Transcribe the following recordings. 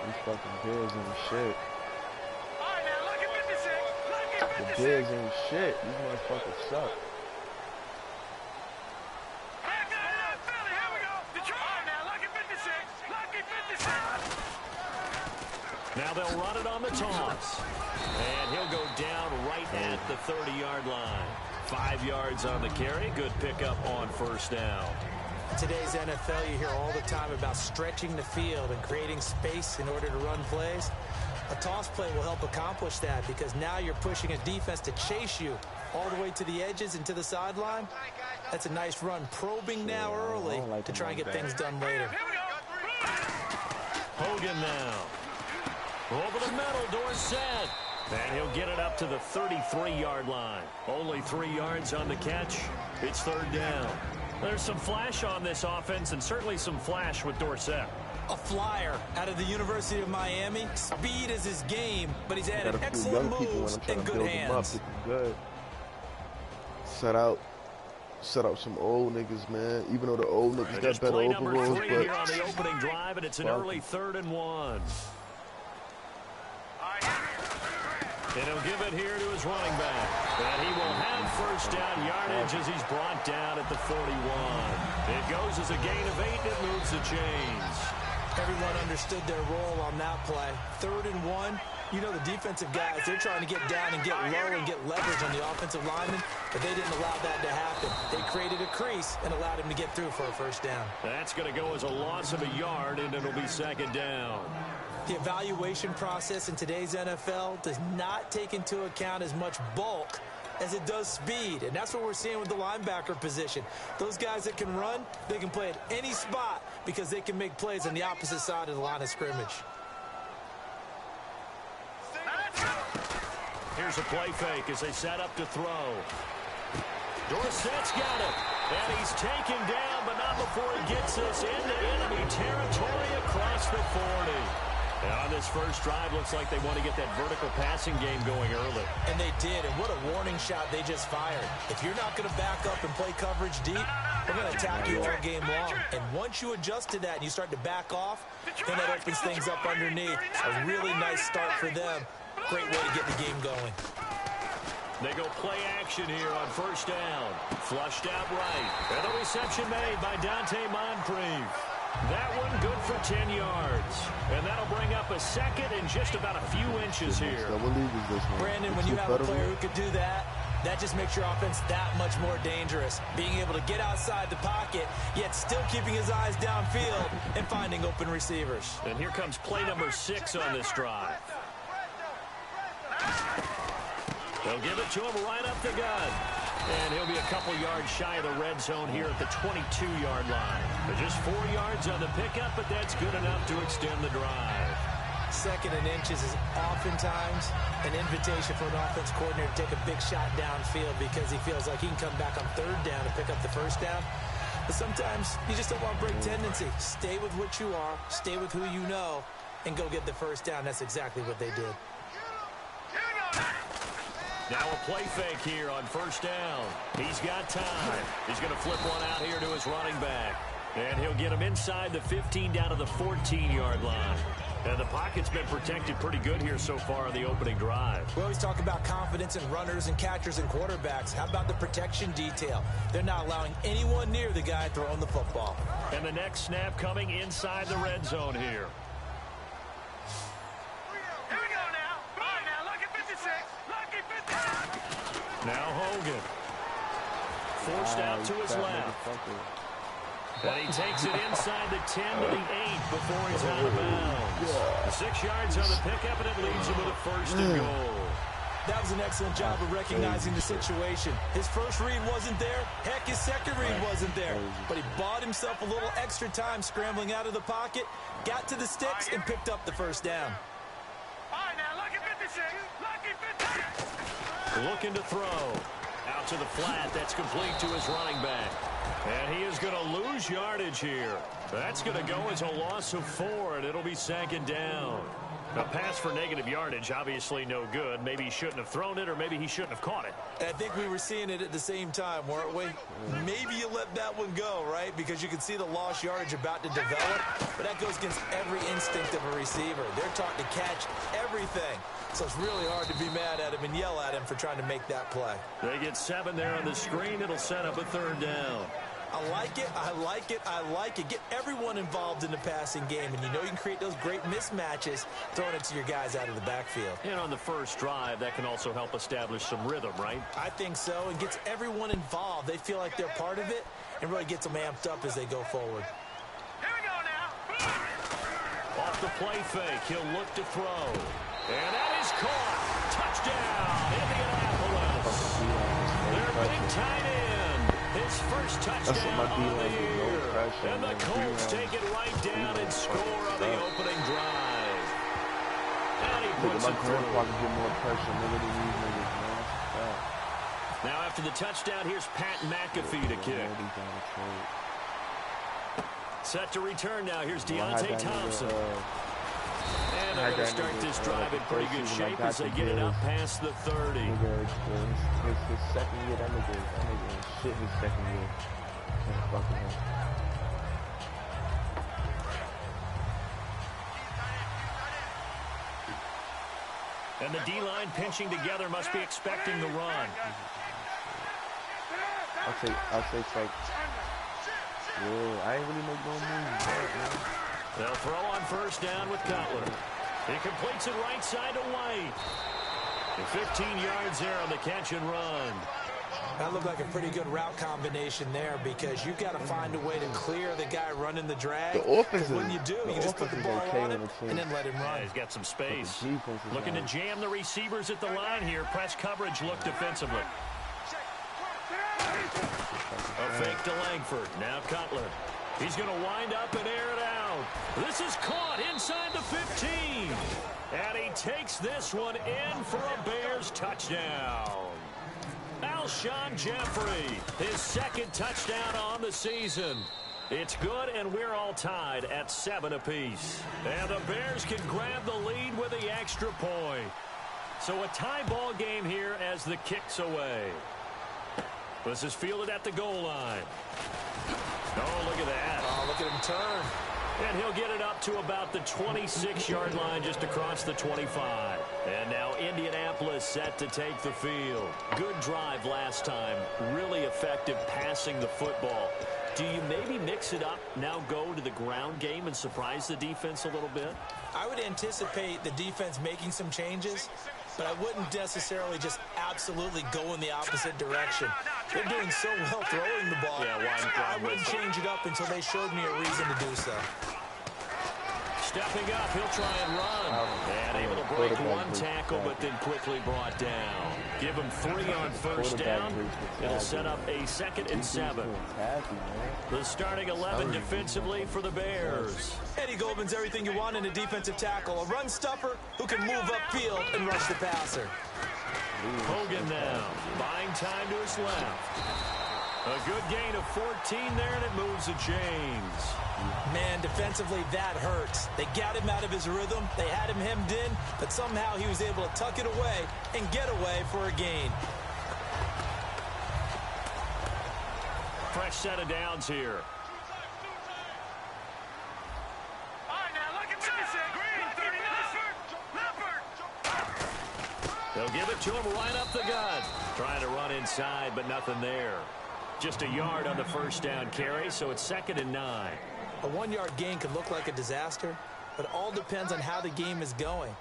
These fucking Bears ain't shit. All right, now look at 56. Look at The 56. Bears ain't shit. These motherfuckers suck. Back down, Philly. Here we go. Detroit. All right, now look at 56. Look at 56. Now they'll run it on the toss. And he'll go down right at the 30-yard line. 5 yards on the carry. Good pickup on first down. In today's NFL, you hear all the time about stretching the field and creating space in order to run plays. A toss play will help accomplish that because now you're pushing a defense to chase you all the way to the edges and to the sideline. That's a nice run, probing now early to try and get things done later. Hogan now. Over the middle, Dorsett. And he'll get it up to the 33-yard line. Only 3 yards on the catch. It's third down. There's some flash on this offense and certainly some flash with Dorsett. A flyer out of the University of Miami. Speed is his game, but he's added excellent moves and good hands. Good. Set out some old niggas, man. Even though the old niggas got better overalls, but here on the opening drive, and it's an early 3rd and 1. And he'll give it here to his running back. And he will have first down yardage as he's brought down at the 41. It goes as a gain of 8, and it moves the chains. Everyone understood their role on that play. 3rd and 1. You know the defensive guys, they're trying to get down and get low and get leverage on the offensive lineman, but they didn't allow that to happen. They created a crease and allowed him to get through for a first down. That's going to go as a loss of a yard, and it'll be 2nd down. The evaluation process in today's NFL does not take into account as much bulk as it does speed, and that's what we're seeing with the linebacker position. Those guys that can run, they can play at any spot because they can make plays on the opposite side of the line of scrimmage. Here's a play fake as they set up to throw. Dorsett's got it, and he's taken down, but not before he gets us into enemy territory across the 40. And on this first drive, looks like they want to get that vertical passing game going early. And they did, and what a warning shot they just fired. If you're not going to back up and play coverage deep, we're going to attack you all game long. And once you adjust to that and you start to back off, then that opens things up underneath. A really nice start for them. Great way to get the game going. They go play action here on first down. Flushed out right. And the reception made by Dante Moncrief. That one good for 10 yards. And that'll bring up a 2nd and just about a few inches here. Brandon, when you have a player who could do that, that just makes your offense that much more dangerous. Being able to get outside the pocket, yet still keeping his eyes downfield and finding open receivers. And here comes play number 6 on this drive. They'll give it to him right up the gut. And he'll be a couple yards shy of the red zone here at the 22-yard line. But just 4 yards on the pickup, but that's good enough to extend the drive. 2nd and inches is oftentimes an invitation for an offense coordinator to take a big shot downfield because he feels like he can come back on 3rd down and pick up the first down. But sometimes you just don't want to break tendency. Stay with what you are, stay with who you know, and go get the first down. That's exactly what they did. Now a play fake here on first down. He's got time. He's going to flip one out here to his running back. And he'll get him inside the 15 down to the 14-yard line. And the pocket's been protected pretty good here so far on the opening drive. We always talk about confidence in runners and catchers and quarterbacks. How about the protection detail? They're not allowing anyone near the guy throwing the football. And the next snap coming inside the red zone here. Now Hogan. Forced out to his left. And he takes it inside the 10 to the 8 before he's out of bounds. 6 yards on the pickup, and it leaves him with a 1st and goal. That was an excellent job of recognizing the situation. His first read wasn't there. Heck, his second read wasn't there. But he bought himself a little extra time scrambling out of the pocket, got to the sticks, and picked up the first down. All right, now look at 56. Look at 56. Looking to throw. Out to the flat. That's complete to his running back. And he is going to lose yardage here. That's going to go as a loss of 4, and it'll be 2nd down. A pass for negative yardage, obviously no good. Maybe he shouldn't have thrown it, or maybe he shouldn't have caught it. I think we were seeing it at the same time, weren't we? Maybe you let that one go, right? Because you can see the lost yardage about to develop. But that goes against every instinct of a receiver. They're taught to catch everything. So it's really hard to be mad at him and yell at him for trying to make that play. They get 7 there on the screen. It'll set up a 3rd down. I like it, I like it, I like it. Get everyone involved in the passing game, and you know you can create those great mismatches throwing it to your guys out of the backfield. And on the first drive, that can also help establish some rhythm, right? I think so, and gets everyone involved. They feel like they're part of it, and really gets them amped up as they go forward. Here we go now. Off the play fake, he'll look to throw. And that is caught. Touchdown, Indianapolis. Their big tight end. His first touchdown of the year. And the Colts take it right down and score on the opening drive. And he puts it through. Now after the touchdown, here's Pat McAfee to kick. Set to return now. Here's Deontay Thompson. And they're going to start this drive in pretty good shape as they get it up past the 30. His second year, that nigga shit his second year. And the D-line pinching together, must be expecting the run. I'll say it's like, yeah, I ain't really make no moves. They'll throw on first down with Cutler. He completes it right side to White. And 15 yards there on the catch and run. That looked like a pretty good route combination there because you've got to find a way to clear the guy running the drag. The offense when you do, you just put the ball on him and then let him run. Yeah, he's got some space. Looking to jam the receivers at the line here. Press coverage look defensively. A fake to Langford. Now Cutler. He's going to wind up and air it out. This is caught inside the 15. And he takes this one in for a Bears touchdown. Alshon Jeffrey, his 2nd touchdown on the season. It's good, and we're all tied at 7 apiece. And the Bears can grab the lead with the extra point. So a tie ball game here as the kick's away. This is fielded at the goal line. Oh, look at that. Oh, look at him turn. And he'll get it up to about the 26-yard line just across the 25. And now Indianapolis set to take the field. Good drive last time. Really effective passing the football. Do you maybe mix it up, now go to the ground game and surprise the defense a little bit? I would anticipate the defense making some changes, but I wouldn't necessarily just absolutely go in the opposite direction. They're doing so well throwing the ball. Yeah, I wouldn't change it up until they showed me a reason to do so. Stepping up, he'll try and run. And able to break one tackle, but then quickly brought down. Give him 3 on first down. It'll set up a 2nd and 7. The starting 11 defensively for the Bears. Eddie Goldman's everything you want in a defensive tackle. A run stopper who can move upfield and rush the passer. Hogan now, buying time to his left. A good gain of 14 there, and it moves the chains. Man, defensively, that hurts. They got him out of his rhythm. They had him hemmed in, but somehow he was able to tuck it away and get away for a gain. Fresh set of downs here. All right, now look at this. Green, 30. They'll give it to him right up the gut. Trying to run inside, but nothing there. Just a yard on the first down carry, so it's 2nd and 9. A 1-yard gain could look like a disaster, but it all depends on how the game is going.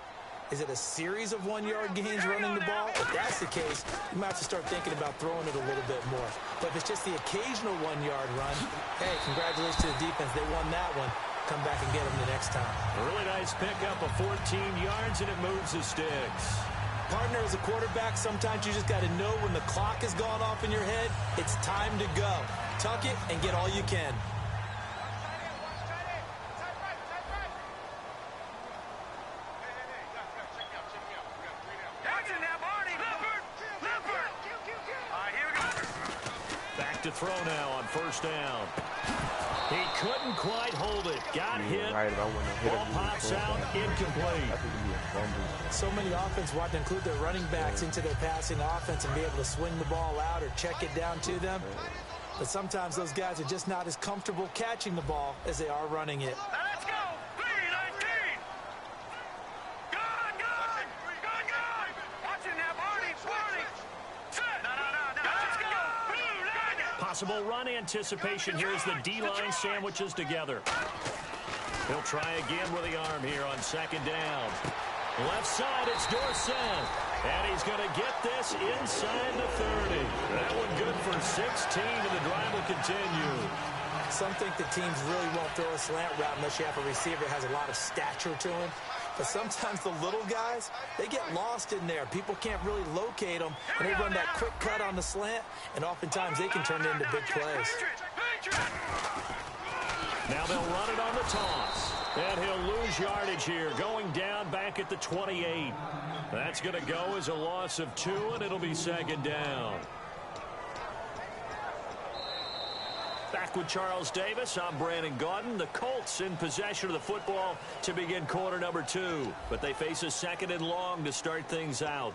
Is it a series of 1-yard gains running the ball? If that's the case, you might have to start thinking about throwing it a little bit more. But if it's just the occasional 1-yard run, hey, congratulations to the defense. They won that one. Come back and get them the next time. A really nice pickup of 14 yards, and it moves the sticks. Partner, as a quarterback, sometimes you just got to know when the clock has gone off in your head, it's time to go. Tuck it and get all you can. Back to throw now on first down. He couldn't quite hold it. Got hit. Right, Ball pops out, incomplete. So many offenses want to include their running backs into their passing offense and be able to swing the ball out or check it down to them. But sometimes those guys are just not as comfortable catching the ball as they are running it. Now let's go. 3-19. Good. Watching now, Barney. Set. No. Let's go. Blue line. Possible run anticipation here as the D-line sandwiches together. He'll try again with the arm here on second down. Left side, it's Dorsett. And he's going to get this inside the 30. That one good for 16, and the drive will continue. Some think the teams really won't throw a slant route unless you have a receiver that has a lot of stature to him. But sometimes the little guys, they get lost in there. People can't really locate them, and they run that quick cut on the slant, and oftentimes they can turn it into big plays. Now they'll run it on the toss. And he'll lose yardage here, going down back at the 28. That's going to go as a loss of 2, and it'll be second down. Back with Charles Davis, I'm Brandon Gaudin. The Colts in possession of the football to begin quarter number 2. But they face a second and long to start things out.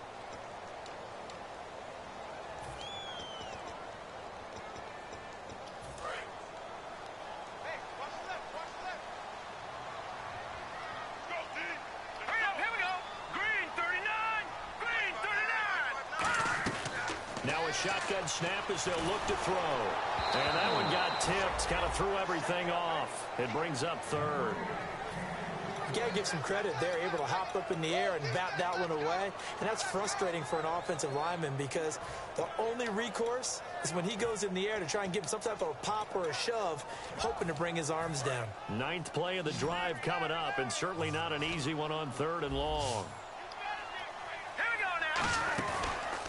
Shotgun snap as they'll look to throw. And that one got tipped. Kind of threw everything off. It brings up third. You got to give some credit. They're able to hop up in the air and bat that one away. And that's frustrating for an offensive lineman because the only recourse is when he goes in the air to try and give some type of a pop or a shove, hoping to bring his arms down. 9th play of the drive coming up, and certainly not an easy one on 3rd and long.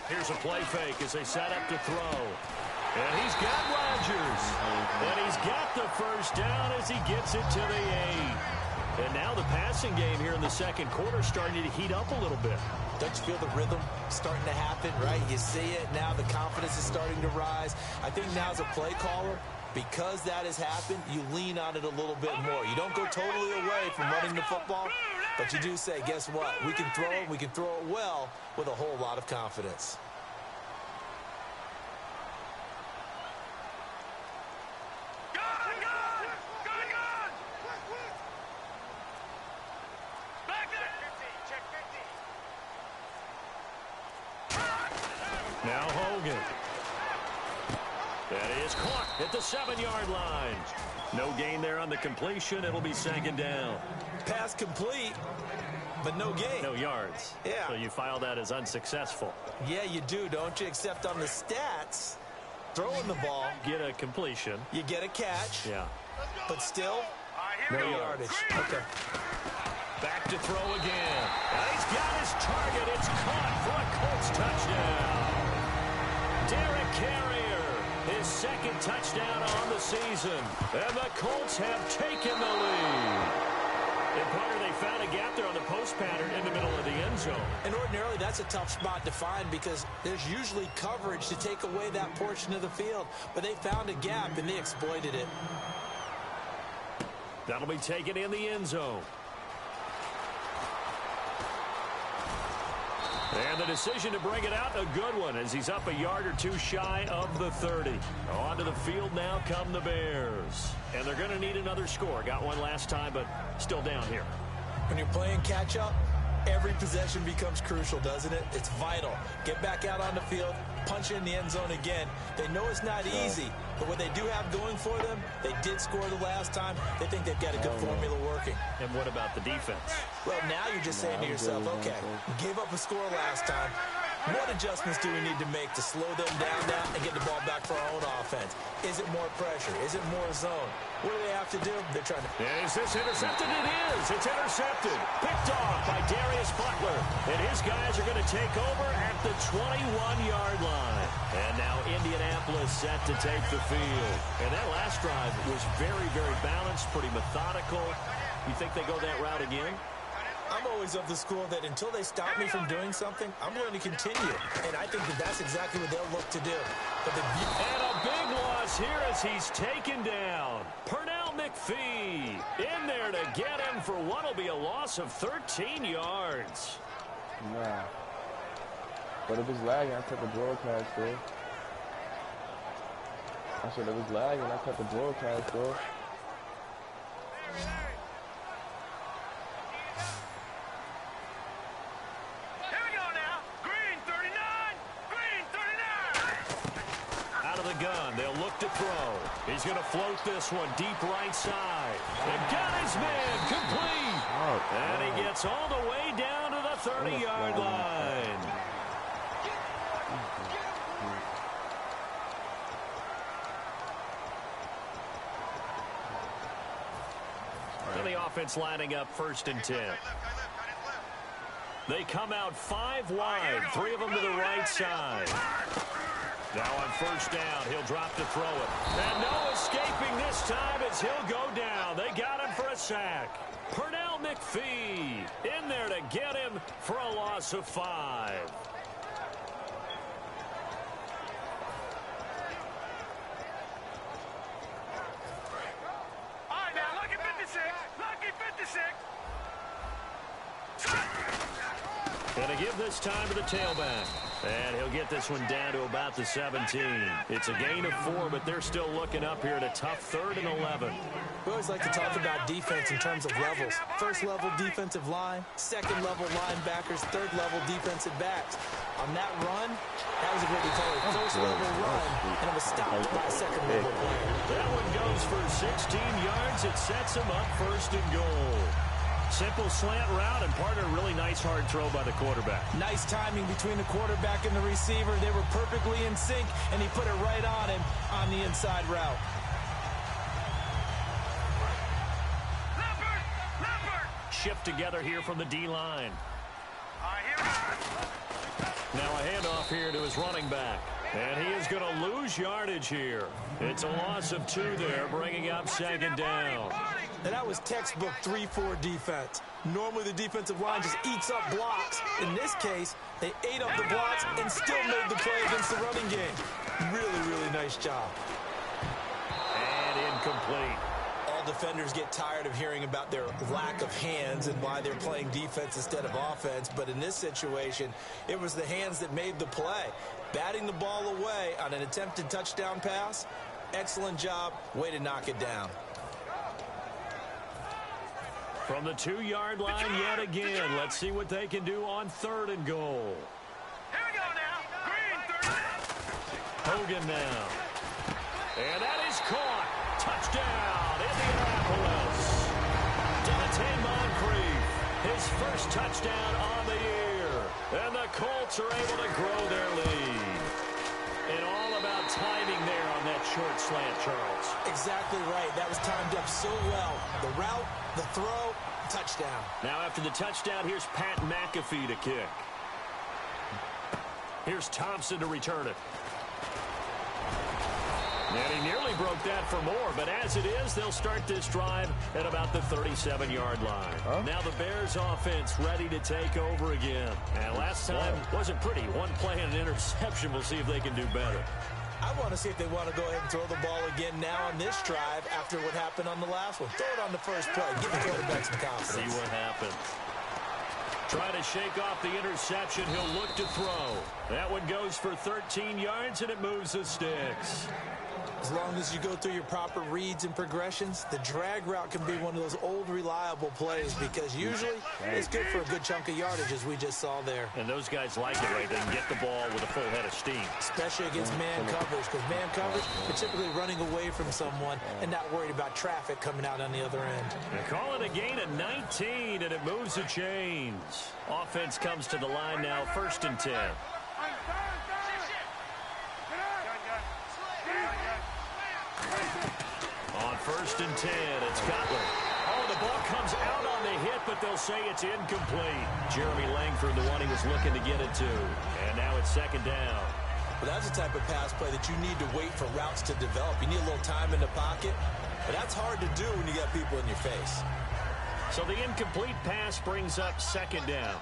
Here's a play fake as they set up to throw. And he's got Rodgers. And he's got the first down as he gets it to the 8. And now the passing game here in the second quarter starting to heat up a little bit. Don't you feel the rhythm starting to happen, right? You see it now. The confidence is starting to rise. I think now as a play caller, because that has happened, you lean on it a little bit more. You don't go totally away from running the football, but you do say, guess what? We can throw it. We can throw it well with a whole lot of confidence. Now Hogan. That is caught at the 7-yard line. No gain there on the completion. It'll be second down. Pass complete, but no gain. No yards. Yeah. So you file that as unsuccessful. Yeah, you do, don't you? Except on the stats, throwing the ball. Get a completion. You get a catch. Yeah. But still, no yardage. Okay. Back to throw again. And he's got his target. It's caught for a Colts touchdown. Derek Carrier, his second touchdown on the season. And the Colts have taken the lead. And Potter, they found a gap there on the post pattern in the middle of the end zone. And ordinarily, that's a tough spot to find because there's usually coverage to take away that portion of the field. But they found a gap, and they exploited it. That'll be taken in the end zone. And the decision to bring it out, a good one, as he's up a yard or two shy of the 30. Onto the field now come the Bears. And they're going to need another score. Got one last time, but still down here. When you're playing catch-up, every possession becomes crucial, doesn't it? It's vital. Get back out on the field, punch in the end zone again. They know it's not easy, but what they do have going for them, they did score the last time. They think they've got a good formula working. And what about the defense? Well, now you're just saying to yourself, okay, we gave up a score last time. What adjustments do we need to make to slow them down now and get the ball back for our own offense? Is it more pressure? Is it more zone? What do they have to do? They're trying to... Is this intercepted? It is. It's intercepted. Picked off by Darius Butler. And his guys are going to take over at the 21-yard line. And now Indianapolis set to take the field. And that last drive was very, very balanced, pretty methodical. You think they go that route again? I'm always of the school that until they stop me from doing something, I'm going to continue. And I think that that's exactly what they'll look to do. And a big loss here as he's taken down. Pernell McPhee in there to get him for what will be a loss of 13 yards. Nah. But if it's lagging, I cut the broadcast, bro. I said if it's lagging, I cut the broadcast, bro. He's going to float this one deep right side. And got his man complete. And he gets all the way down to the 30-yard line. And the offense lining up 1st and 10. They come out 5 wide, 3 of them to the right side. Now on 1st down, he'll drop to throw it. And no escaping this time as he'll go down. They got him for a sack. Pernell McPhee in there to get him for a loss of 5. All right, now, lucky 56. Lucky 56. Going to give this time to the tailback. And he'll get this one down to about the 17. It's a gain of 4, but they're still looking up here at a tough 3rd and 11. We always like to talk about defense in terms of levels. 1st level defensive line, 2nd level linebackers, 3rd level defensive backs. On that run, that was what we call a 1st level run, and it was stopped by a 2nd level player. That one goes for 16 yards. It sets him up 1st and goal. Simple slant route, and partner, really nice hard throw by the quarterback. Nice timing between the quarterback and the receiver. They were perfectly in sync, and he put it right on him on the inside route. Shift together here from the D-line. Now a handoff here to his running back. And he is going to lose yardage here. It's a loss of 2 there, bringing up 2nd down. And that was textbook 3-4 defense. Normally the defensive line just eats up blocks. In this case, they ate up the blocks and still made the play against the running game. Really, really nice job. And incomplete. All defenders get tired of hearing about their lack of hands and why they're playing defense instead of offense. But in this situation, it was the hands that made the play. Batting the ball away on an attempted touchdown pass. Excellent job. Way to knock it down. From the 2-yard line yet again. Let's see what they can do on 3rd and goal. Here we go now. Green 30. Hogan now. And that is caught. Touchdown, Indianapolis. Dante Moncrief, his 1st touchdown on the year. And the Colts are able to grow their lead. And all about timing there on that short slant, Charles. Exactly right. That was timed up so well. The route, the throw, touchdown. Now after the touchdown, here's Pat McAfee to kick. Here's Thompson to return it. And he nearly broke that for more, but as it is, they'll start this drive at about the 37-yard line. Now the Bears offense ready to take over again. And last time wasn't pretty. One play and an interception. We'll see if they can do better. I want to see if they want to go ahead and throw the ball again now on this drive after what happened on the last one. Throw it on the first play. Give the quarterback some confidence. See what happens. Trying to shake off the interception. He'll look to throw. That one goes for 13 yards, and it moves the sticks. As long as you go through your proper reads and progressions, the drag route can be one of those old reliable plays because usually it's good for a good chunk of yardage, as we just saw there. And those guys like it, right? They can get the ball with a full head of steam. Especially against man coverage, because man coverage, you're typically running away from someone and not worried about traffic coming out on the other end. They call it a gain of 19, and it moves the chains. Offense comes to the line now, 1st and 10. On 1st and 10, it's Cutler. Oh, the ball comes out on the hit, but they'll say it's incomplete. Jeremy Langford, the one he was looking to get it to. And now it's 2nd down. Well, that's the type of pass play that you need to wait for routes to develop. You need a little time in the pocket, but that's hard to do when you got people in your face. So the incomplete pass brings up second down.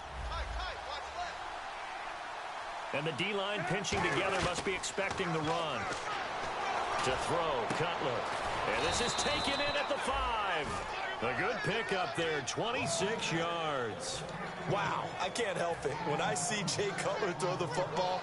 And the D-line pinching together must be expecting the run. To throw, Cutler. And this is taken in at the 5. A good pickup there, 26 yards. Wow, I can't help it. When I see Jay Cutler throw the football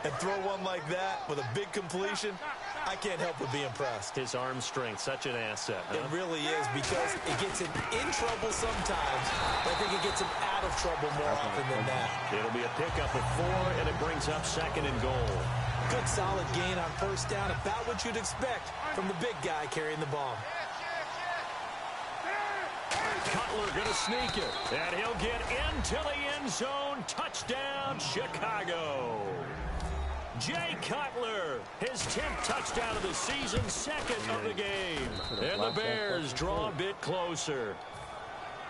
and throw one like that with a big completion, I can't help but be impressed. His arm strength, such an asset. Huh? It really is, because it gets him in trouble sometimes, but I think it gets him out of trouble more often than that. It'll be a pickup of 4, and it brings up second and goal. Good solid gain on first down, about what you'd expect from the big guy carrying the ball. Cutler going to sneak it, and he'll get into the end zone. Touchdown, Chicago. Jay Cutler, his 10th touchdown of the season, second of the game. And the Bears draw a bit closer.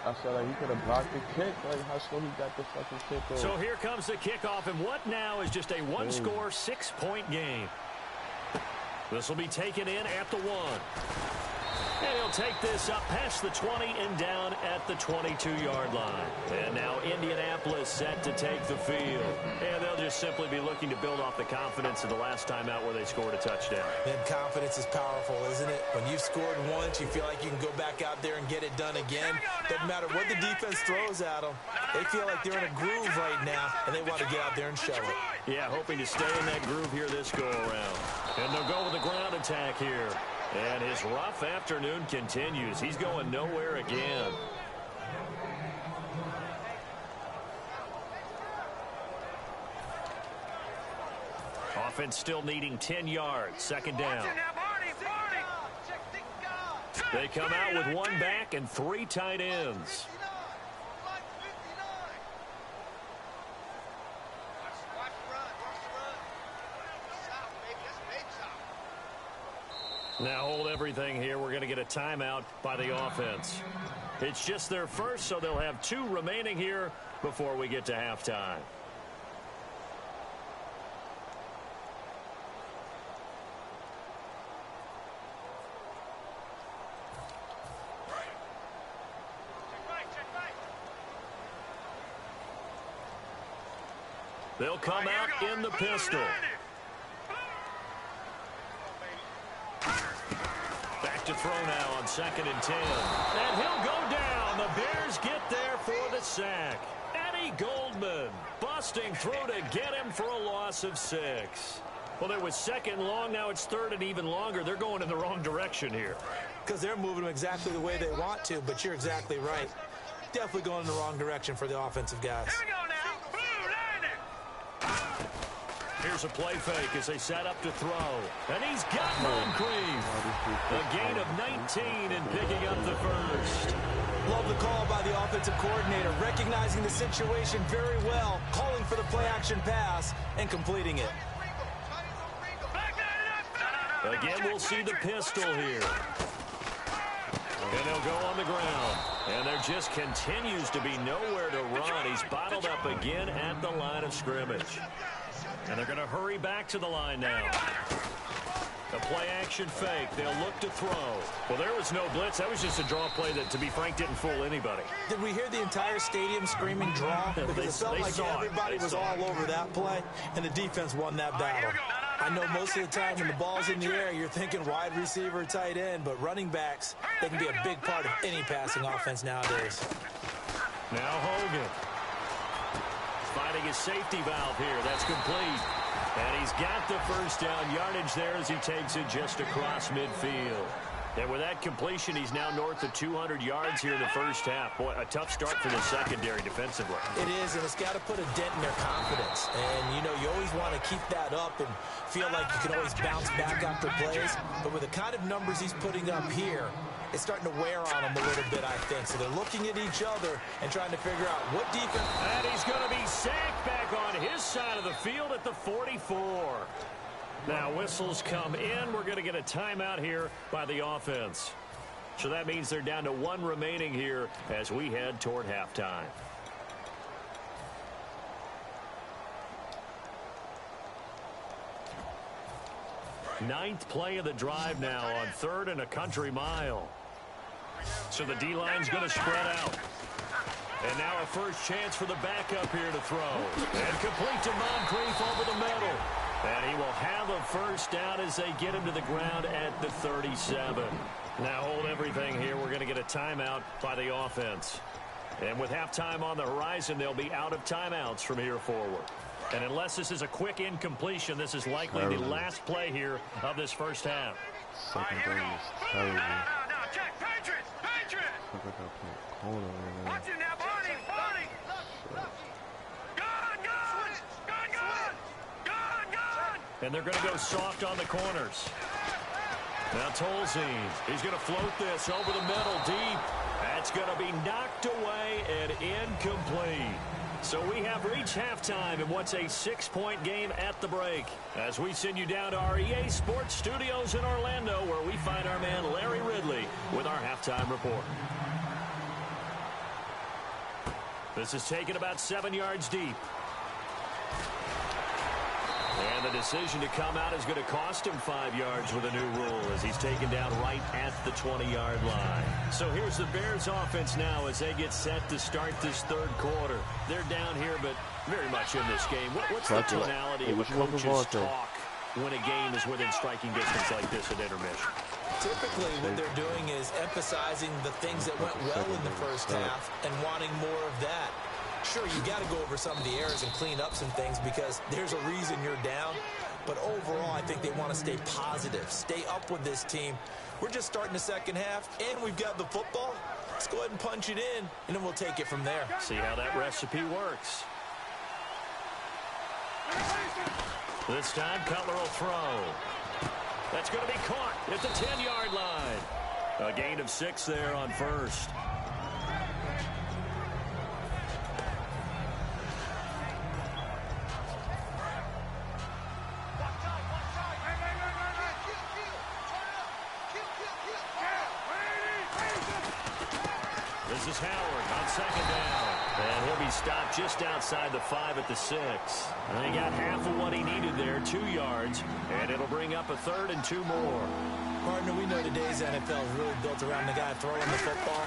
I said, like, he could have blocked the kick. Like, how slow he got the fucking kick over. So here comes the kickoff, and what now is just a one-score, 6-point game. This will be taken in at the 1. And he'll take this up past the 20 and down at the 22-yard line. And now Indianapolis set to take the field. And they'll just simply be looking to build off the confidence of the last time out where they scored a touchdown. And confidence is powerful, isn't it? When you've scored once, you feel like you can go back out there and get it done again. Doesn't matter what the defense throws at them. They feel like they're in a groove right now, and they want to get out there and show it. Yeah, hoping to stay in that groove here this go-around. And they'll go with a ground attack here. And his rough afternoon continues. He's going nowhere again. Offense still needing 10 yards. Second down. They come out with one back and 3 tight ends. Now hold everything here. We're going to get a timeout by the offense. It's just their first, so they'll have 2 remaining here before we get to halftime. They'll come out in the pistol. To throw now on 2nd and 10. And he'll go down. The Bears get there for the sack. Eddie Goldman busting through to get him for a loss of 6. Well, it was 2nd long. Now it's 3rd and even longer. They're going in the wrong direction here. Because they're moving them exactly the way they want to, but you're exactly right. Definitely going in the wrong direction for the offensive guys. Here we go now. Here's a play fake as they set up to throw. And he's got Moncrief. A gain of 19 and picking up the first. Love the call by the offensive coordinator, recognizing the situation very well, calling for the play-action pass and completing it. Again, we'll see the pistol here. And they'll go on the ground. And there just continues to be nowhere to run. He's bottled up again at the line of scrimmage. And they're going to hurry back to the line now. A play-action fake. They'll look to throw. Well, there was no blitz. That was just a draw play that, to be frank, didn't fool anybody. Did we hear the entire stadium screaming draw? Because it felt like everybody was all over that play, and the defense won that battle. I know most of the time when the ball's in the air, you're thinking wide receiver, tight end, but running backs, they can be a big part of any passing offense nowadays. Now Hogan. Finding his safety valve here. That's complete. And he's got the first down yardage there as he takes it just across midfield. And with that completion, he's now north of 200 yards here in the first half. Boy, a tough start for the secondary defensively. It is, and it's got to put a dent in their confidence. And, you know, you always want to keep that up and feel like you can always bounce back after plays. But with the kind of numbers he's putting up here, it's starting to wear on them a little bit, I think. So they're looking at each other and trying to figure out what defense. And he's going to be sacked back on his side of the field at the 44. Now whistles come in. We're going to get a timeout here by the offense. So that means they're down to 1 remaining here as we head toward halftime. Ninth play of the drive now on 3rd and a country mile. So the D-line's going to spread out. And now a first chance for the backup here to throw. And complete to Moncrief over the middle. And he will have a first down as they get him to the ground at the 37. Now hold everything here. We're going to get a timeout by the offense. And with halftime on the horizon, they'll be out of timeouts from here forward. And unless this is a quick incompletion, this is likely the last play here of this first half. Second down is terrible. No, check. Patriots! Look like I put corner right now. Watch him now, Barney! Gone! And they're going to go soft on the corners. Now Tolzien, he's going to float this over the middle deep. That's going to be knocked away and incomplete. So we have reached halftime in what's a 6-point game at the break. As we send you down to our EA Sports Studios in Orlando, where we find our man Larry Ridley with our halftime report. This is taken about 7 yards deep. And the decision to come out is going to cost him 5 yards with a new rule as he's taken down right at the 20-yard line. So here's the Bears offense now as they get set to start this third quarter. They're down here, but very much in this game. What's the tonality of a coach's talk when a game is within striking distance like this at intermission? Typically, what they're doing is emphasizing the things that went well in the first half and wanting more of that. Sure, you got to go over some of the errors and clean up some things because there's a reason you're down. But overall, I think they want to stay positive, stay up with this team. We're just starting the second half, and we've got the football. Let's go ahead and punch it in, and then we'll take it from there. See how that recipe works. This time, Cutler will throw. That's going to be caught at the 10-yard line. A gain of 6 there on first. This is Howard on second down. And he'll be stopped just outside the 5 at the 6. And he got half of what he needed there, 2 yards. And it'll bring up a 3rd and 2 more. Partner, we know today's NFL is really built around the guy throwing the football.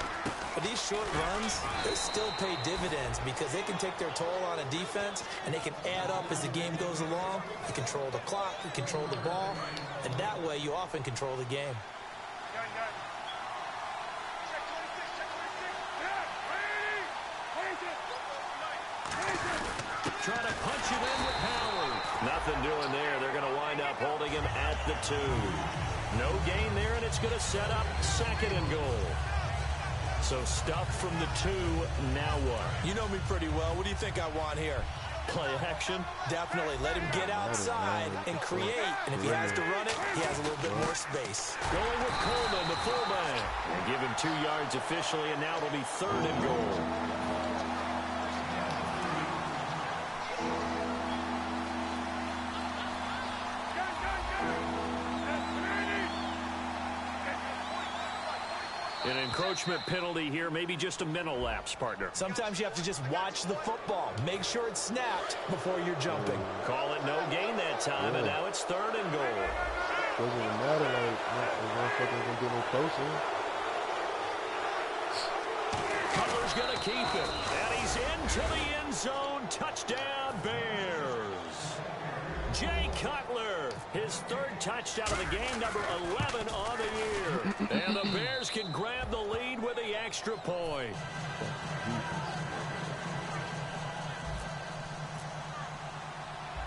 But these short runs, they still pay dividends because they can take their toll on a defense and they can add up as the game goes along. You control the clock, you control the ball, and that way you often control the game. Trying to punch it in with Howard. Nothing doing there. They're going to wind up holding him at the 2. No gain there, and it's going to set up 2nd and goal. So stuffed from the 2. Now what? You know me pretty well. What do you think I want here? Play action? Definitely. Let him get outside and create. And if he has to run it, he has a little bit more space. Going with Coleman, the fullback. And give him 2 yards officially, and now it'll be 3rd and goal. An encroachment penalty here, maybe just a mental lapse, partner. Sometimes you have to just watch the football. Make sure it's snapped before you're jumping. Call it no gain that time, and now it's 3rd and goal. Doesn't even matter, like, the motherfucker's gonna get no closer. Cutler's going to keep it, and he's into the end zone. Touchdown, Bears. Jay Cutler, his 3rd touchdown of the game, number 11 on the year. And the Bears can grab the lead with the extra point.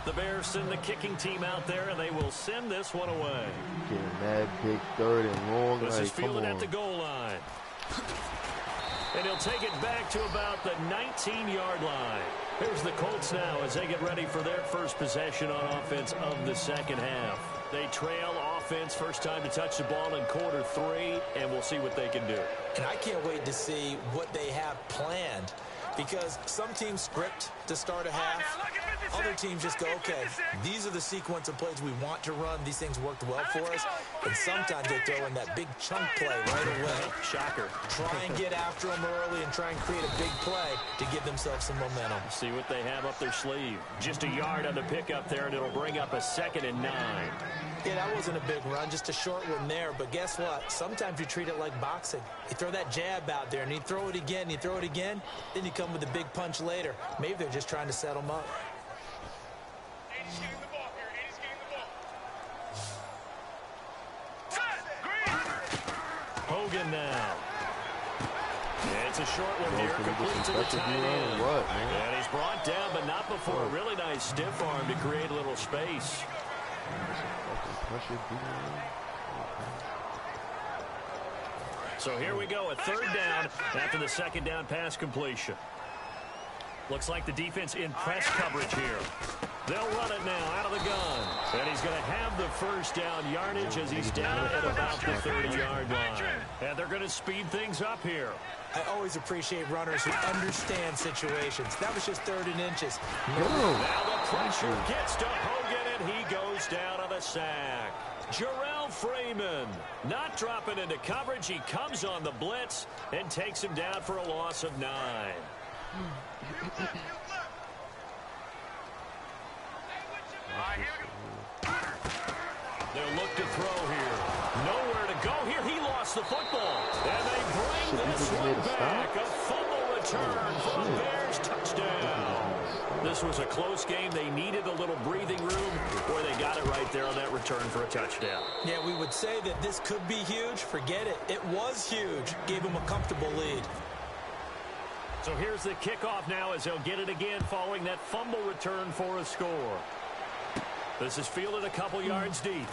The Bears send the kicking team out there, and they will send this one away. Getting that big 3rd and long. This like, is fielded at the goal line. And he'll take it back to about the 19-yard line. Here's the Colts now as they get ready for their first possession on offense of the second half. They trail offense, first time to touch the ball in quarter 3, and we'll see what they can do. And I can't wait to see what they have planned because some teams script to start a half. Other teams just go, okay, these are the sequence of plays we want to run. These things worked well for us. And sometimes they throw in that big chunk play right away. Shocker. Try and get after them early and try and create a big play to give themselves some momentum. See what they have up their sleeve. Just a yard on the pickup there, and it'll bring up a 2nd and 9. Yeah, that wasn't a big run, just a short one there. But guess what? Sometimes you treat it like boxing. You throw that jab out there, and you throw it again, you throw it again, then you come with a big punch later. Maybe they're just trying to set them up. Hogan now. Yeah, it's a short one here. Complete to the tight end. And he's brought down, but not before a really nice stiff arm to create a little space. So here we go, a 3rd down after the 2nd down pass completion. Looks like the defense in press coverage here. They'll run it now out of the gun. And he's going to have the 1st down yardage as he's down at about the 30-yard line. And they're going to speed things up here. I always appreciate runners who understand situations. That was just 3rd and inches. Now the pressure gets to Hogan, and he goes down on the sack. Jarrell Freeman not dropping into coverage. He comes on the blitz and takes him down for a loss of 9. They'll look to throw here. Nowhere to go here. He lost the football. And they bring this one back. A fumble return for a Bears touchdown. This was a close game. They needed a little breathing room, or they got it right there on that return for a touchdown. Yeah, we would say that this could be huge. Forget it. It was huge. Gave him a comfortable lead. So here's the kickoff now as they'll get it again following that fumble return for a score. This is fielded a couple yards deep.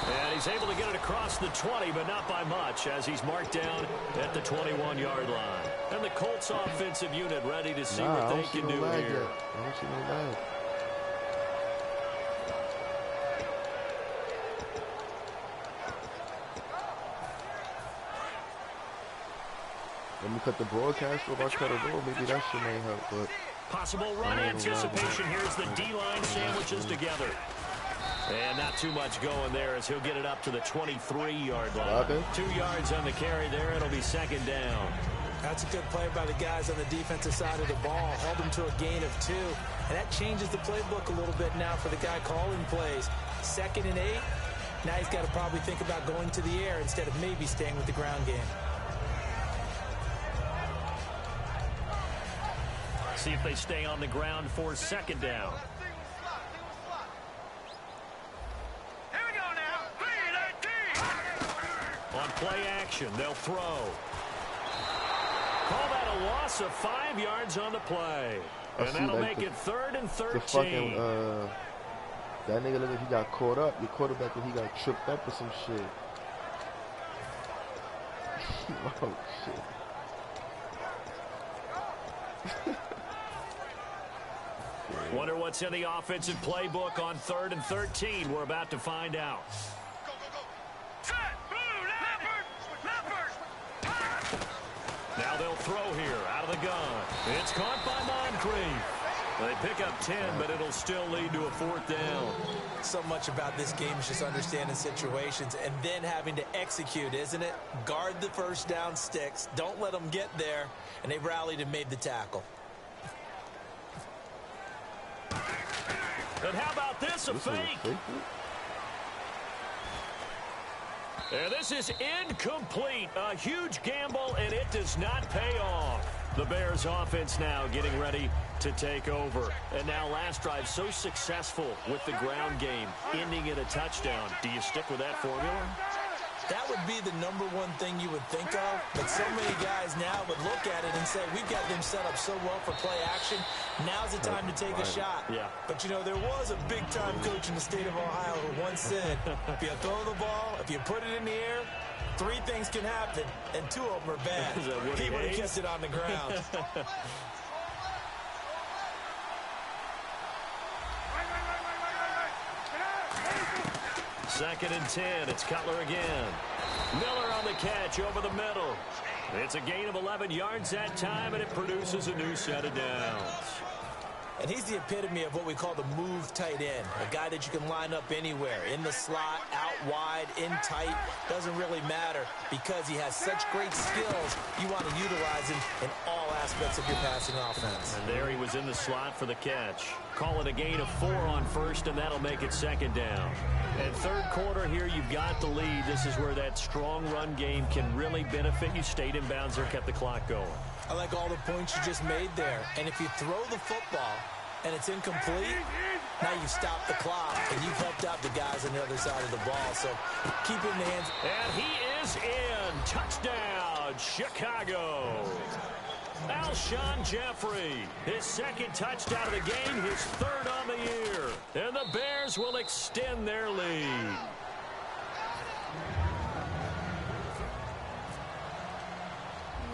And he's able to get it across the 20, but not by much, as he's marked down at the 21-yard line. And the Colts offensive unit ready to see what they can do here. I don't see no lag. Let me cut the broadcast, or if I cut it off, maybe that shit may help, but... Possible run anticipation. Here's the D-line sandwiches together. And not too much going there as he'll get it up to the 23-yard line. 2 yards on the carry there. It'll be 2nd down. That's a good play by the guys on the defensive side of the ball. Held him to a gain of 2. And that changes the playbook a little bit now for the guy calling plays. 2nd and 8. Now he's got to probably think about going to the air instead of maybe staying with the ground game. See if they stay on the ground for 2nd down. Here we go now. 3-19. On play action, they'll throw. Call that a loss of 5 yards on the play. And that'll make it 3rd and 13. The fucking, that nigga look like he got caught up. Your quarterback, he got tripped up or some shit. Oh, shit. Wonder what's in the offensive playbook on 3rd and 13. We're about to find out. Go, go, go. Set. Leopard. Now they'll throw here out of the gun. It's caught by Moncrief. They pick up 10, but it'll still lead to a 4th down. So much about this game is just understanding situations and then having to execute, isn't it? Guard the 1st down sticks. Don't let them get there. And they rallied and made the tackle. And how about this, a fake? And this is incomplete. A huge gamble, and it does not pay off. The Bears offense now getting ready to take over. And now last drive so successful with the ground game, ending in a touchdown. Do you stick with that formula? That would be the #1 thing you would think of, but so many guys now would look at it and say, we've got them set up so well for play action, now's the time to take a shot. Yeah. But, you know, there was a big-time coach in the state of Ohio who once said, if you throw the ball, if you put it in the air, 3 things can happen, and 2 of them are bad. He would have kept it on the ground. 2nd and 10. It's Cutler again. Miller on the catch over the middle. It's a gain of 11 yards that time, and it produces a new set of downs. And he's the epitome of what we call the move tight end, a guy that you can line up anywhere, in the slot, out wide, in tight, doesn't really matter because he has such great skills. You want to utilize him in all aspects of your passing offense. And there he was in the slot for the catch. Call it a gain of 4 on first, and that'll make it second down. And third quarter here, you've got the lead. This is where that strong run game can really benefit you. Stayed in bounds there, kept the clock going. I like all the points you just made there. And if you throw the football and it's incomplete, now you stop the clock and you've helped out the guys on the other side of the ball. So keep it in the hands. And he is in. Touchdown, Chicago. Alshon Jeffrey, his second touchdown of the game, his third on the year. And the Bears will extend their lead.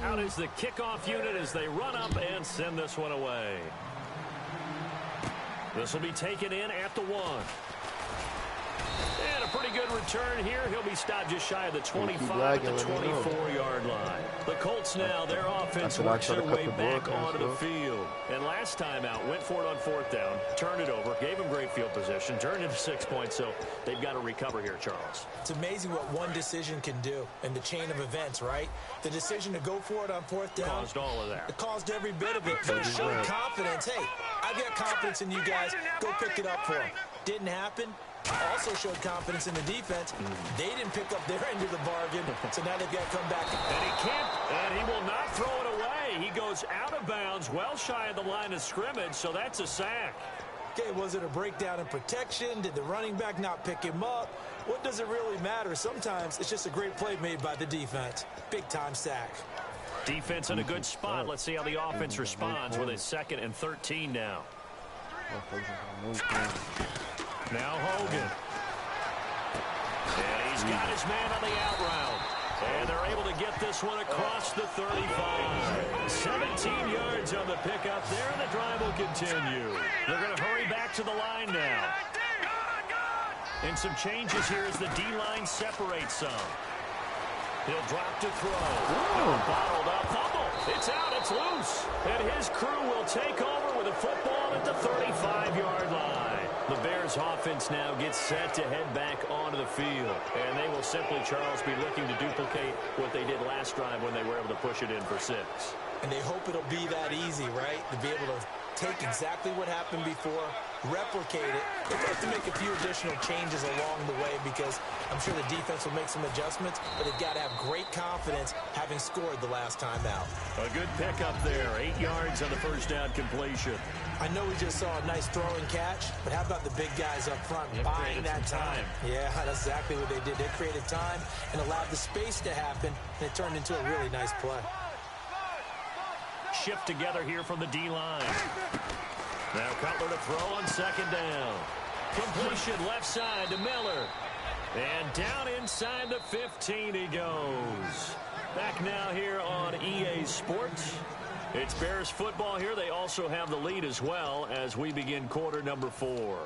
Out is the kickoff unit as they run up and send this one away. This will be taken in at the 1. And a pretty good return here. He'll be stopped just shy of the 25 at the 24-yard line. The Colts now, their offense works their way back onto the field. And last time out, went for it on 4th down, turned it over, gave them great field position, turned it to 6 points, so they've got to recover here, Charles. It's amazing what one decision can do in the chain of events, right? The decision to go for it on 4th down. Caused all of that. It caused every bit of it, but it showed confidence. Hey, I've got confidence in you guys. Go pick it up for them. Didn't happen. Also showed confidence in the defense. They didn't pick up their end of the bargain, so now they've got to come back. And he can't, and he will not throw it away. He goes out of bounds, well shy of the line of scrimmage, so that's a sack. Okay, was it a breakdown in protection? Did the running back not pick him up? What does it really matter? Sometimes it's just a great play made by the defense. Big-time sack. Defense in a good spot. Let's see how the offense responds with a 2nd and 13 now. Now Hogan. And he's got his man on the out route. And they're able to get this one across the 35. 17 yards on the pickup there, and the drive will continue. They're going to hurry back to the line now. And some changes here as the D-line separates some. He'll drop to throw. Bottled up. Fumble. It's out. It's loose. And his crew will take over with a football at the 35-yard line. The Bears offense now gets set to head back onto the field. And they will simply, Charles, be looking to duplicate what they did last drive when they were able to push it in for 6. And they hope it'll be that easy, right? To be able to take exactly what happened before, replicate it. They have to make a few additional changes along the way because I'm sure the defense will make some adjustments, but they've got to have great confidence having scored the last time out. A good pickup there. 8 yards on the first down completion. I know we just saw a nice throw and catch, but how about the big guys up front buying that time? Yeah, that's exactly what they did. They created time and allowed the space to happen, and it turned into a really nice play. Shift together here from the D-line. Now Cutler to throw on 2nd down. Completion left side to Miller. And down inside the 15 he goes. Back now here on EA Sports. It's Bears football here. They also have the lead as well as we begin quarter number 4.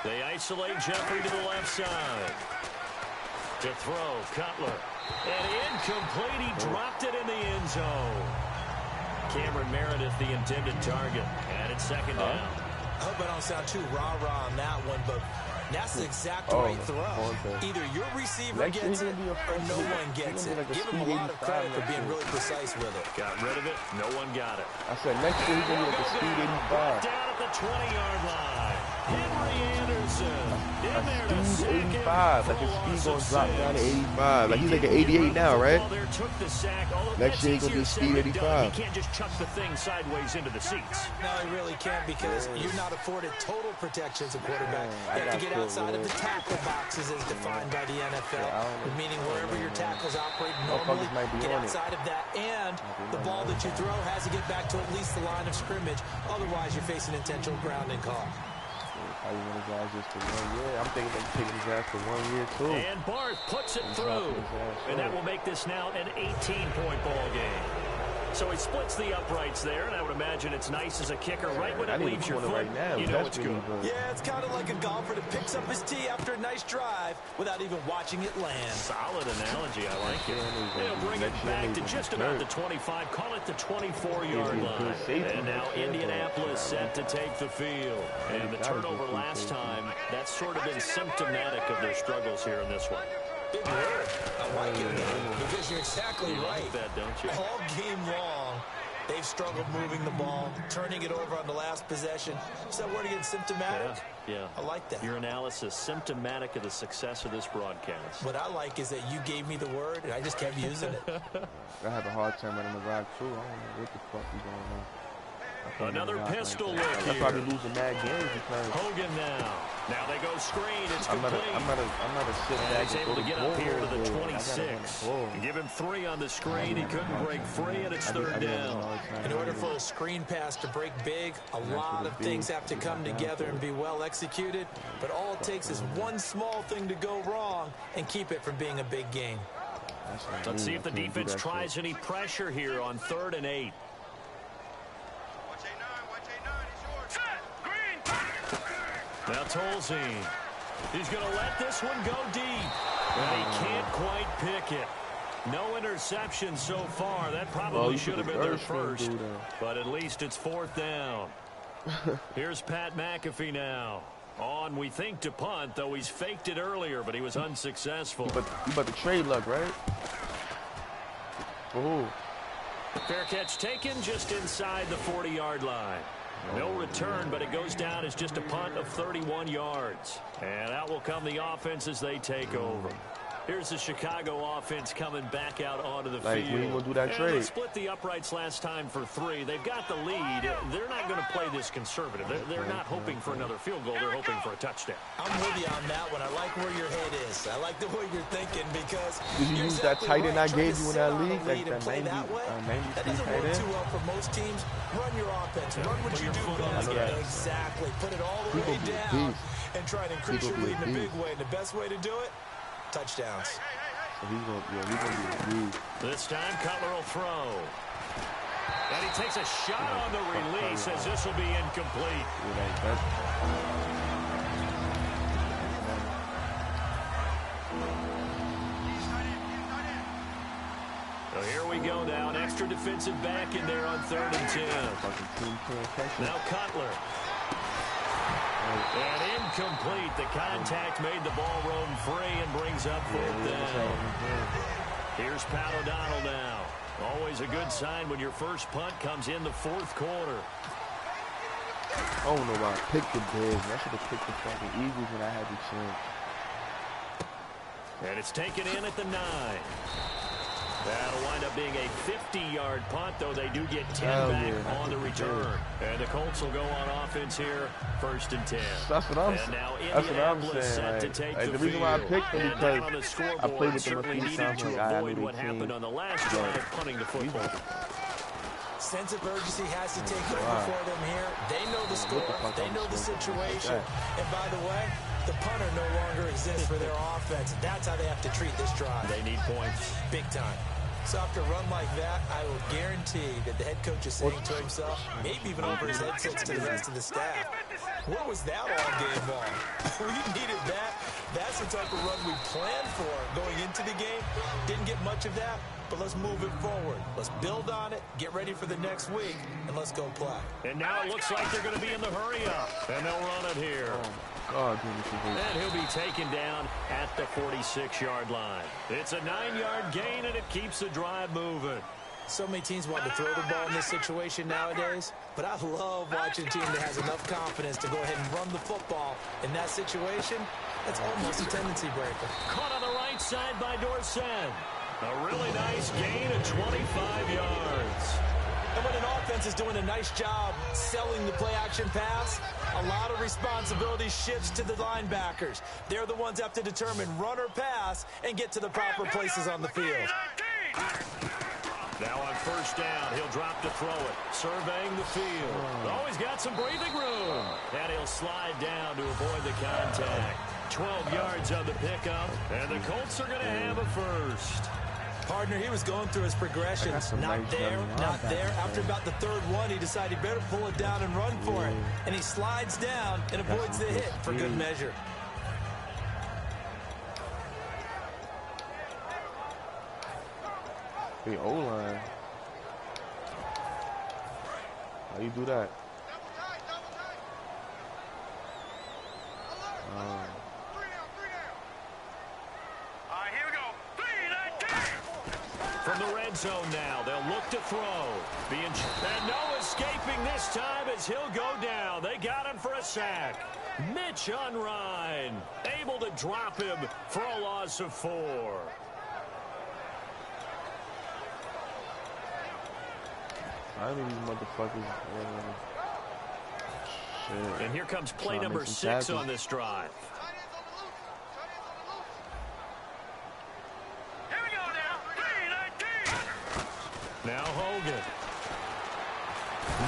They isolate Jeffrey to the left side. To throw, Cutler. And incomplete. He dropped it in the end zone. Cameron Meredith, the intended target. And it's 2nd down. I hope I don't sound too rah-rah on that one, but that's the exact right throw. Either your receiver gets it or no one gets it. Give him a lot of credit for being really precise with it. Got rid of it. No one got it. I said next year he's going to be like a speed 85. Down at the 20-yard line. Henry Anderson in there to speed second. 85. Like his speed going to drop down to 85. Like he's like an 88 now, right? Next year he's going to be speed 85. He can't just chuck the thing sideways into the seats. No, he really can't because you're not afforded total protection as a quarterback. You have to get outside of the tackle boxes as defined by the NFL, meaning wherever your tackles operate normally, get outside of that, and the ball that you throw has to get back to at least the line of scrimmage. Otherwise, you're facing intentional grounding call. Probably want his ass just for 1 year. I'm thinking they're taking his ass for 1 year, too. And Barth puts it through. And that will make this now an 18-point ball game. So he splits the uprights there, and I would imagine it's nice as a kicker right when it leaves your foot. Right now. You know it's good. Yeah, it's kind of like a golfer that picks up his tee after a nice drive without even watching it land. Solid analogy. I like it. They'll bring it back to just about the 25. Call it the 24-yard line. And now Indianapolis set to take the field. And the turnover last time, that's sort of been symptomatic of their struggles here in this one. Big word. I like it, though, because you're exactly right. Like that, don't you? All game long, they've struggled moving the ball, turning it over on the last possession. Is that word again, symptomatic? Yeah. I like that. Your analysis, symptomatic of the success of this broadcast. What I like is that you gave me the word, and I just kept using it. I have a hard time running the rock, too. I don't know what the fuck is going on. Another pistol look here. I'm probably losing mad games because Hogan now. Now they go screen. It's complete. I'm not a sit back. He's able to get up here to the 26. Give him 3 on the screen. He couldn't break free, and it's third down. In order for a screen pass to break big, a lot of things have to come together and be well executed. But all it takes is one small thing to go wrong and keep it from being a big game. Let's see if the defense tries any pressure here on 3rd and 8. Now Tolzien. He's going to let this one go deep. And he can't quite pick it. No interception so far. That probably should have been their first. But at least it's 4th down. Here's Pat McAfee now. On, we think, to punt, though he's faked it earlier, but he was unsuccessful. You about to trade luck, right? Oh. Fair catch taken just inside the 40-yard line. No return, but it goes down as just a punt of 31 yards. And out will come the offense as they take over. Here's the Chicago offense coming back out onto the field. We ain't gonna do that trade. They split the uprights last time for 3. They've got the lead. They're not going to play this conservative. They're not hoping for another field goal. They're hoping for a touchdown. I'm with you on that one. I like where your head is. I like the way you're thinking because did you use that tight end I gave you in that league? Like that 90, that doesn't work too well for most teams. Run your offense. Run what you do best. Exactly. Put it all the way down and try to increase your lead in a big way. And the best way to do it, touchdowns. So he's gonna be huge. This time Cutler will throw. And he takes a shot on the release as this will be incomplete. So here we go now. An extra defensive back in there on 3rd and 10. Now Cutler. And incomplete. The contact made the ball roam free and brings up 4th down. Here's Pat O'Donnell now. Always a good sign when your first punt comes in the 4th quarter. I don't know why I picked the Bears. I should have picked the fucking Eagles when I had the chance. And it's taken in at the 9. That'll wind up being a 50-yard punt, though they do get 10 back on the return. And the Colts will go on offense here, 1st and 10. That's what I'm saying. And now Indianapolis set to take the reason why I picked them because on the scoreboard, I played with them a certainly few needed times. to avoid what happened on the last drive, punting the football. Sense of urgency has to take over for them here. They know the score. They know the situation. And by the way, the punter no longer exists for their offense. That's how they have to treat this drive. They need points. Big time. So after a run like that, I will guarantee that the head coach is saying to himself, maybe even over his headsets to the rest of the staff, what was that all game long? We needed that. That's the type of run we planned for going into the game. Didn't get much of that, but let's move it forward. Let's build on it, get ready for the next week, and let's go play. And now it looks like they're going to be in the hurry-up, and they'll run it here. Oh, and he'll be taken down at the 46-yard line. It's a 9-yard gain, and it keeps the drive moving. So many teams want to throw the ball in this situation nowadays, but I love watching a team that has enough confidence to go ahead and run the football. In that situation, that's almost a tendency breaker. Caught on the right side by Dorsett. A really nice gain of 25 yards. And when an offense is doing a nice job selling the play-action pass, a lot of responsibility shifts to the linebackers. They're the ones that have to determine run or pass and get to the proper places on the field. Now on 1st down, he'll drop to throw it, surveying the field. Oh, he's got some breathing room. And he'll slide down to avoid the contact. 12 yards on the pickup, and the Colts are going to have a first. Partner, he was going through his progressions. Not there, not there. After about the third one, he decided he better pull it down and run for it. And he slides down and avoids the hit for good measure. The O-line. How you do that? Here we go. 3-19. From the red zone now, they'll look to throw. And no escaping this time as he'll go down. They got him for a sack. Mitch Unrein able to drop him for a loss of 4. I don't need these motherfuckers. Shit. And here comes play number 6 on this drive. Here we go now. 3-19. Now Hogan.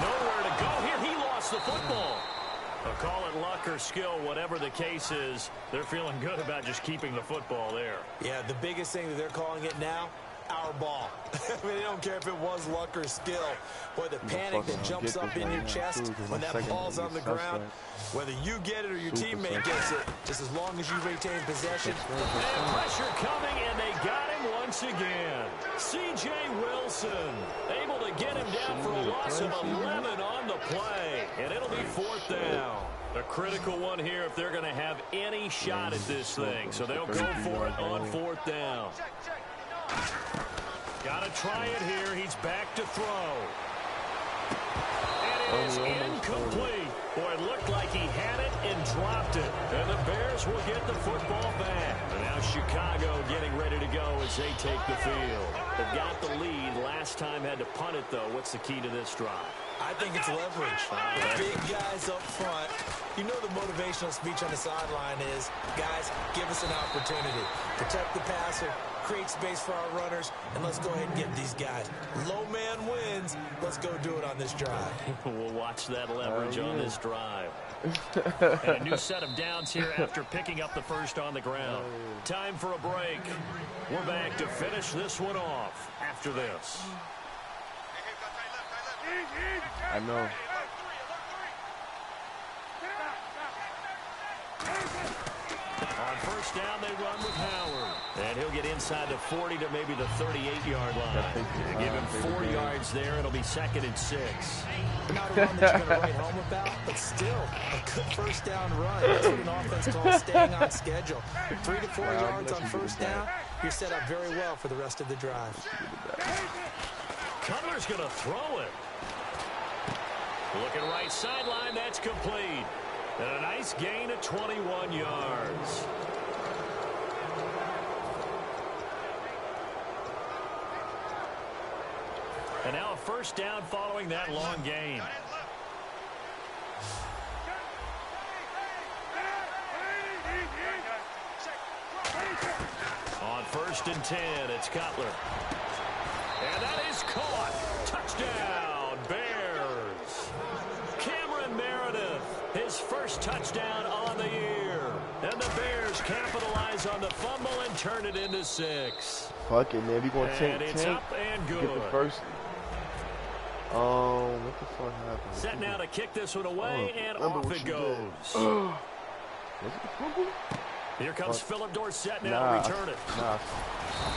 Nowhere to go here. He lost the football. Call it luck or skill, whatever the case is. They're feeling good about just keeping the football there. Yeah, the biggest thing that they're calling it now, our ball. I mean, they don't care if it was luck or skill. Boy, the panic that jumps up in your chest when that ball's on the ground, whether you get it or your teammate gets it, just as long as you retain possession. And pressure coming, and they got him once again. C.J. Wilson able to get him down for a loss of 11 on the play, and it'll be 4th down. A critical one here if they're going to have any shot at this thing, so they'll go for it on 4th down. Got to try it here. He's back to throw. And it is incomplete. Boy, it looked like he had it and dropped it. And the Bears will get the football back. And now Chicago getting ready to go as they take the field. They've got the lead. Last time had to punt it, though. What's the key to this drive? I think it's leverage. Big guys up front. You know the motivational speech on the sideline is, guys, give us an opportunity. Protect the passer, create space for our runners, and let's go ahead and get these guys. Low man wins. Let's go do it on this drive. We'll watch that leverage on this drive. And a new set of downs here after picking up the first on the ground. Time for a break. We're back to finish this one off after this. I know. On first down, they run with Howard. And he'll get inside the 40 to maybe the 38-yard line. Give him 4 yards there. It'll be 2nd and 6. Not a run that you're going to write home about, but still a good first down run. That's what an offense calls staying on schedule. 3 to 4 yards on first down. You're set up very well for the rest of the drive. Cutler's going to throw it. Looking right sideline, that's complete. And a nice gain of 21 yards. And now a first down following that long gain. On 1st and 10, it's Cutler. And that is caught. Touchdown, Bears. Cameron Meredith, his first touchdown on the year. And the Bears capitalize on the fumble and turn it into 6. Fuck it, man. We gonna take it's up and good. Get the first. What the fuck happened? Set now to kick this one away, and off it goes. Was it the fumble? Here comes Philip Dorsett now to return it.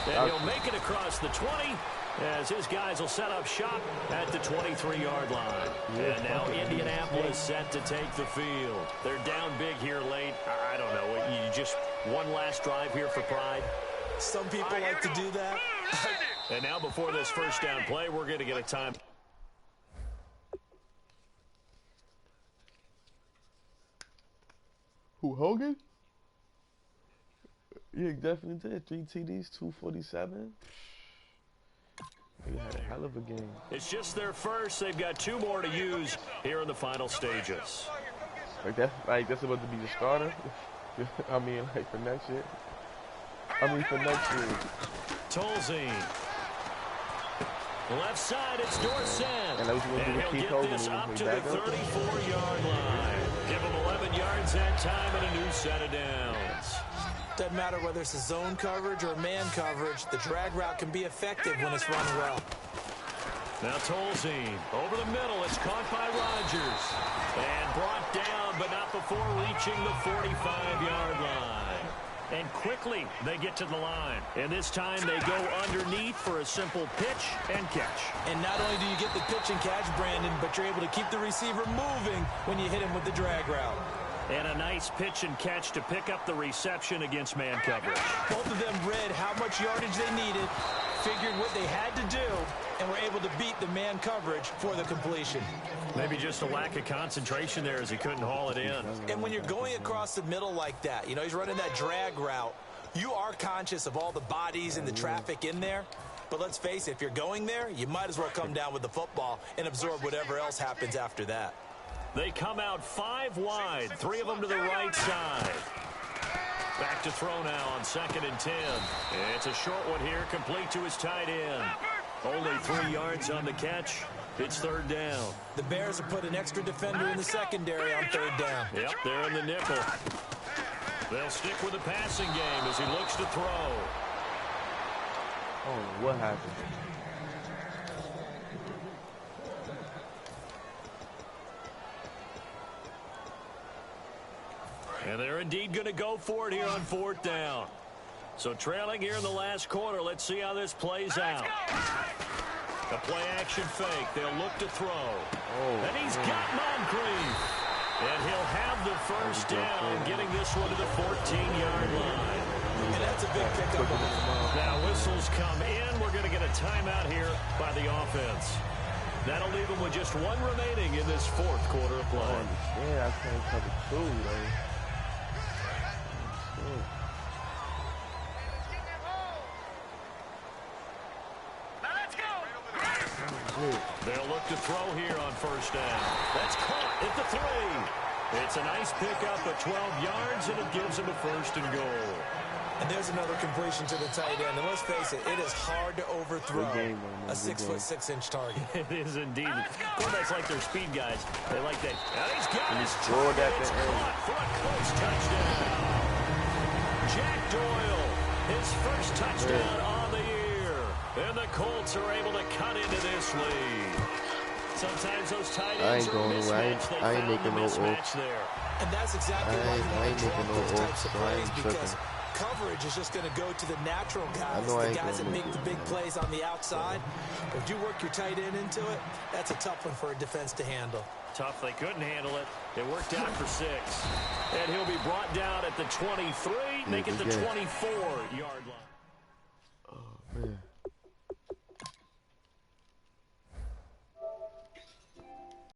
And he'll make it across the 20 as his guys will set up shop at the 23-yard line. And now Indianapolis set to take the field. They're down big here late. I don't know. You just one last drive here for pride. Some people like to do that. And now before this first down play, we're going to get a time. Who, Hogan? Yeah, definitely did. 3 TDs, 247. They had a hell of a game. It's just their first. They've got 2 more to use here in the final stages. That's about to be the starter. I mean, like for next year. For next year. Tolzien. Left side, it's Dorsett. And he'll get this up to the 34-yard line. Give him 11 yards that time and a new set of downs. Doesn't matter whether it's a zone coverage or man coverage, the drag route can be effective when it's run well. Now Tolzien over the middle. It's caught by Rodgers. And brought down, but not before reaching the 45-yard line. And quickly they get to the line. And this time they go underneath for a simple pitch and catch. And not only do you get the pitch and catch, Brandon, but you're able to keep the receiver moving when you hit him with the drag route. And a nice pitch and catch to pick up the reception against man coverage. Both of them read how much yardage they needed, figured what they had to do, and were able to beat the man coverage for the completion. Maybe just a lack of concentration there as he couldn't haul it in. And when you're going across the middle like that, you know, he's running that drag route, you are conscious of all the bodies and the traffic in there. But let's face it, if you're going there, you might as well come down with the football and absorb whatever else happens after that. They come out 5 wide, 3 of them to the right side. Back to throw now on 2nd and 10. It's a short one here, complete to his tight end. Only 3 yards on the catch. It's 3rd down. The Bears have put an extra defender in the secondary on 3rd down. Yep, they're in the nickel. They'll stick with the passing game as he looks to throw. Oh, what happened? And they're indeed going to go for it here on 4th down. So trailing here in the last quarter. Let's see how this plays out. A play-action fake. They'll look to throw. And he's got Moncrief. And he'll have the first down, getting this one to the 14-yard line. And that's a big pickup. Now whistles come in. We're going to get a timeout here by the offense. That'll leave them with just 1 remaining in this 4th quarter of play. Yeah, I can't cover 2, though. They'll look to throw here on 1st down. That's caught at the 3. It's a nice pickup of 12 yards, and it gives them a 1st and goal. And there's another completion to the tight end. And let's face it, it is hard to overthrow a 6'6" target. It is indeed. Quarterbacks like their speed guys. They like that. And he's got his target. It's caught for a close touchdown. Jack Doyle, his first touchdown on the year. And the Colts are able to cut into this lead. Sometimes those tight ends are mismatched. I ain't making no mismatch there. And that's exactly why you want to draw those types of plays, because coverage is just going to go to the natural guys, the guys that make the big plays on the outside. But if you work your tight end into it, that's a tough one for a defense to handle. Tough. They couldn't handle it. It worked out for 6. And he'll be brought down at the 23, make it the 24-yard line. Oh, man.